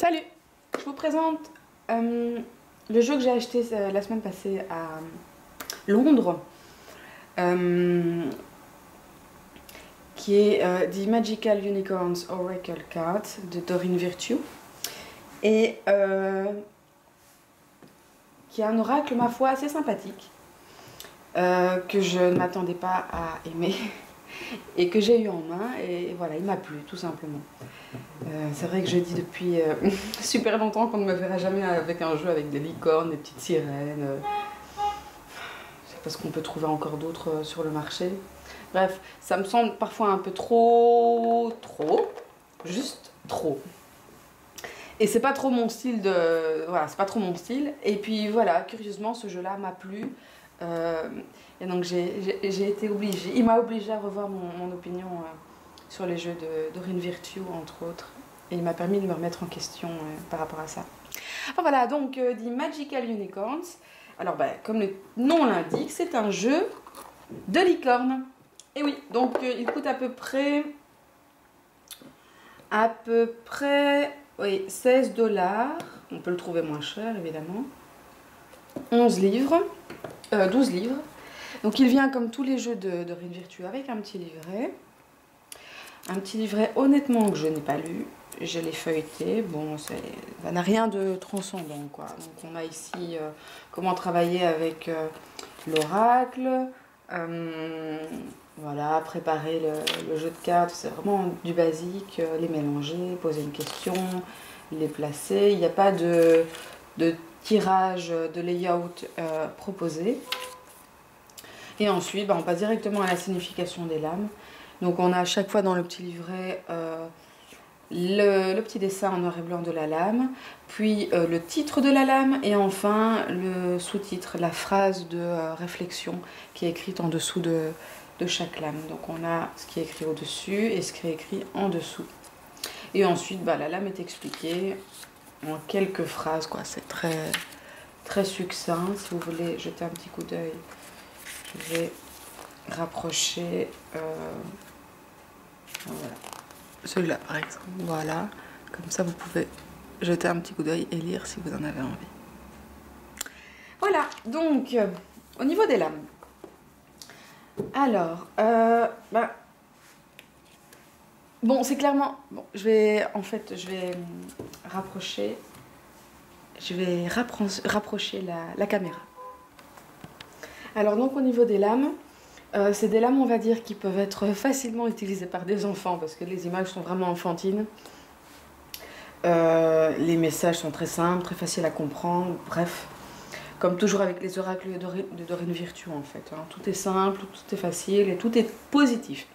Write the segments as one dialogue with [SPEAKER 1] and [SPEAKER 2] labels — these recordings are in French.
[SPEAKER 1] Salut! Je vous présente le jeu que j'ai acheté la semaine passée à Londres, qui est The Magical Unicorns Oracle Card de Doreen Virtue, et qui est un oracle, ma foi, assez sympathique, que je ne m'attendais pas à aimer et que j'ai eu en main, et voilà, il m'a plu tout simplement. C'est vrai que je dis depuis super longtemps qu'on ne me verra jamais avec un jeu avec des licornes, des petites sirènes. C'est parce qu'on peut trouver encore d'autres sur le marché. Bref, ça me semble parfois un peu trop, juste trop. Et c'est pas trop mon style de... Voilà, c'est pas trop mon style. Et puis voilà, curieusement, ce jeu-là m'a plu. Et donc j'ai été obligée, il m'a obligée à revoir mon opinion sur les jeux de Doreen Virtue, entre autres. Et il m'a permis de me remettre en question par rapport à ça. Enfin, voilà, donc The Magical Unicorns. Alors, comme le nom l'indique, c'est un jeu de licorne. Et oui, donc il coûte à peu près oui, 16 $. On peut le trouver moins cher, évidemment. 11 livres. 12 livres. Donc il vient comme tous les jeux de Doreen Virtue avec un petit livret. Un petit livret honnêtement que je n'ai pas lu. Je l'ai feuilleté. Bon, ça n'a rien de transcendant, quoi. Donc on a ici comment travailler avec l'oracle. Voilà, préparer le jeu de cartes. C'est vraiment du basique. Les mélanger, poser une question, les placer. Il n'y a pas de tirage, de layout proposé. Et ensuite, on passe directement à la signification des lames. Donc on a à chaque fois dans le petit livret le petit dessin en noir et blanc de la lame, puis le titre de la lame, et enfin le sous-titre, la phrase de réflexion qui est écrite en dessous de chaque lame. Donc on a ce qui est écrit au-dessus et ce qui est écrit en dessous. Et ensuite, la lame est expliquée en quelques phrases, quoi. C'est très succinct. Si vous voulez jeter un petit coup d'œil, je vais rapprocher voilà, celui-là par exemple. Voilà, comme ça vous pouvez jeter un petit coup d'œil et lire si vous en avez envie. Voilà, donc au niveau des lames. Alors, bon, c'est clairement... Bon, je vais rapprocher... Je vais rapprocher la caméra. Alors donc au niveau des lames, c'est des lames, on va dire, qui peuvent être facilement utilisées par des enfants parce que les images sont vraiment enfantines. Les messages sont très simples, très faciles à comprendre, bref. Comme toujours avec les oracles de Doreen Virtue, en fait. Hein. Tout est simple, tout est facile et tout est positif.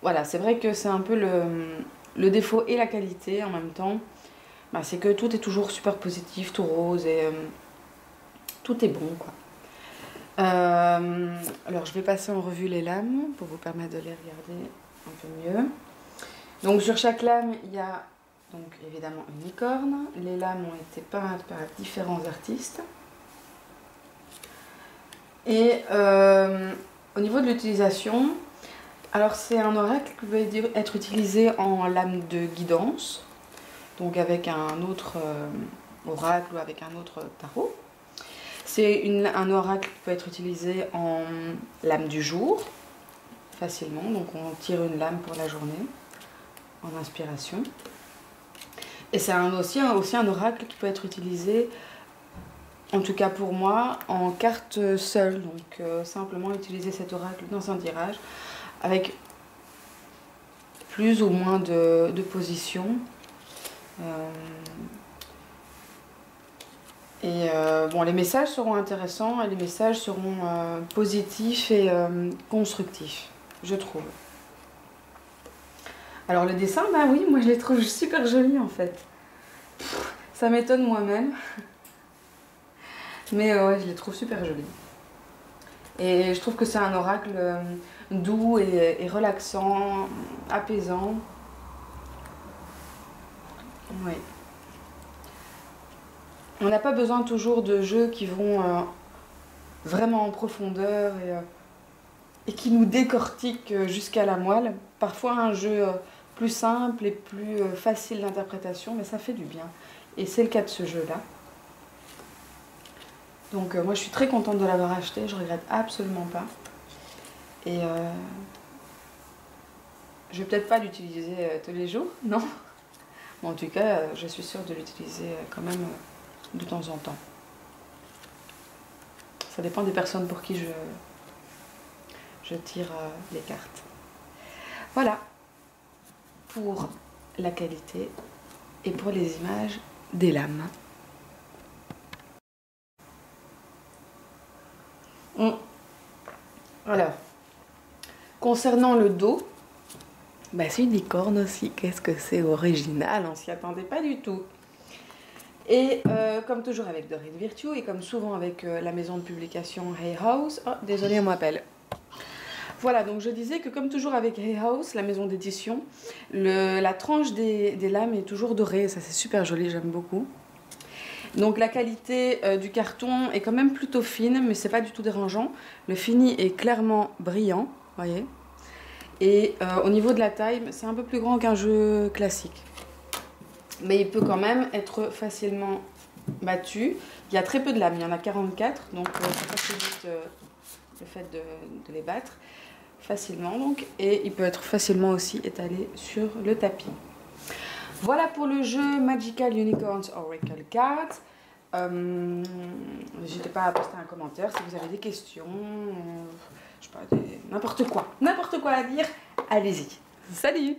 [SPEAKER 1] Voilà, c'est vrai que c'est un peu le défaut et la qualité en même temps. C'est que tout est toujours super positif, tout rose et tout est bon, quoi. Alors je vais passer en revue les lames pour vous permettre de les regarder un peu mieux. Donc sur chaque lame il y a donc évidemment une licorne. Les lames ont été peintes par différents artistes. Et au niveau de l'utilisation, alors c'est un oracle qui peut être utilisé en lame de guidance, donc avec un autre oracle ou avec un autre tarot. C'est un oracle qui peut être utilisé en lame du jour, facilement. Donc on tire une lame pour la journée, en inspiration. Et c'est aussi un oracle qui peut être utilisé, en tout cas pour moi, en carte seule. Donc simplement utiliser cet oracle dans un tirage, avec plus ou moins de positions. Bon, les messages seront intéressants et les messages seront positifs et constructifs, je trouve. Alors le dessin, oui, moi je les trouve super jolis en fait. Ça m'étonne moi-même. Mais ouais, je les trouve super jolis. Et je trouve que c'est un oracle doux et relaxant, apaisant. Oui. On n'a pas besoin toujours de jeux qui vont vraiment en profondeur et qui nous décortiquent jusqu'à la moelle. Parfois un jeu plus simple et plus facile d'interprétation, mais ça fait du bien. Et c'est le cas de ce jeu-là. Donc moi je suis très contente de l'avoir acheté, je regrette absolument pas. Et je vais peut-être pas l'utiliser tous les jours, non. Mais en tout cas, je suis sûre de l'utiliser quand même de temps en temps. Ça dépend des personnes pour qui je tire les cartes. Voilà pour la qualité et pour les images des lames. Alors, concernant le dos, bah, c'est une licorne aussi. Qu'est-ce que c'est original, on s'y attendait pas du tout. Et comme toujours avec Dorine Virtue et comme souvent avec la maison de publication Hay House, oh désolé on m'appelle. Voilà, donc je disais que comme toujours avec Hay House, la maison d'édition, la tranche des lames est toujours dorée, ça c'est super joli, j'aime beaucoup. Donc la qualité du carton est quand même plutôt fine, mais c'est pas du tout dérangeant. Le fini est clairement brillant, voyez. Et au niveau de la taille, c'est un peu plus grand qu'un jeu classique. Mais il peut quand même être facilement battu. Il y a très peu de lames, il y en a 44, donc ça facilite le fait de les battre facilement. Donc, et il peut être facilement aussi étalé sur le tapis. Voilà pour le jeu Magical Unicorns Oracle Cards. N'hésitez pas à poster un commentaire si vous avez des questions, je sais pas, n'importe quoi à dire, allez-y. Salut!